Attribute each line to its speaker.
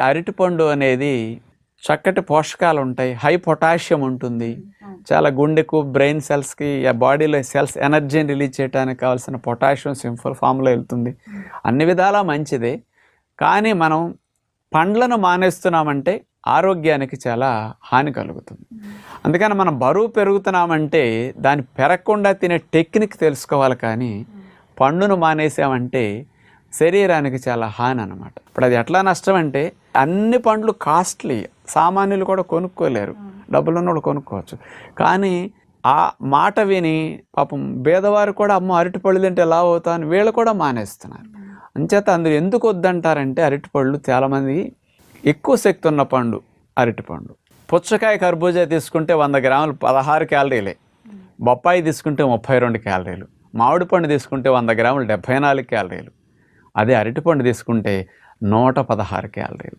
Speaker 1: అరటిపండు అనేది చక్కటి పోషకాలు ఉంటాయి, హై పొటాషియం ఉంటుంది. చాలా గుండెకు, బ్రెయిన్ సెల్స్కి, బాడీలో సెల్స్ ఎనర్జీని రిలీజ్ చేయడానికి కావాల్సిన పొటాషియం సింపుల్ ఫామ్లో వెళ్తుంది. అన్ని విధాలా మంచిదే. కానీ మనం పండ్లను మానేస్తున్నామంటే ఆరోగ్యానికి చాలా హాని కలుగుతుంది. అందుకని మనం బరువు పెరుగుతున్నామంటే దాన్ని పెరగకుండా తినే టెక్నిక్ తెలుసుకోవాలి. కానీ పండును మానేసామంటే శరీరానికి చాలా హాని అన్నమాట. ఇప్పుడు అది ఎట్లా నష్టం అంటే, అన్ని పండ్లు కాస్ట్లీ, సామాన్యులు కూడా కొనుక్కోలేరు, డబ్బులున్నోళ్ళు కొనుక్కోవచ్చు. కానీ ఆ మాట విని పాపం పేదవారు కూడా అమ్మ అరటిపళ్ళు తింటే ఎలా అవుతా అని వీళ్ళు కూడా మానేస్తున్నారు. అంచేత అందులో ఎందుకు వద్దంటారంటే, అరటిపళ్ళు చాలామంది ఎక్కువ శక్తి ఉన్న పండు అరటిపండు. పుచ్చకాయ, కర్బూజా తీసుకుంటే 100 గ్రాములు 16 క్యాలరీలే, బొప్పాయి తీసుకుంటే 32 క్యాలరీలు, మామిడి పండు తీసుకుంటే 100 గ్రాములు 74 క్యాలరీలు. అదే అరటిపండు తీసుకుంటే 116 క్యాలరీలు.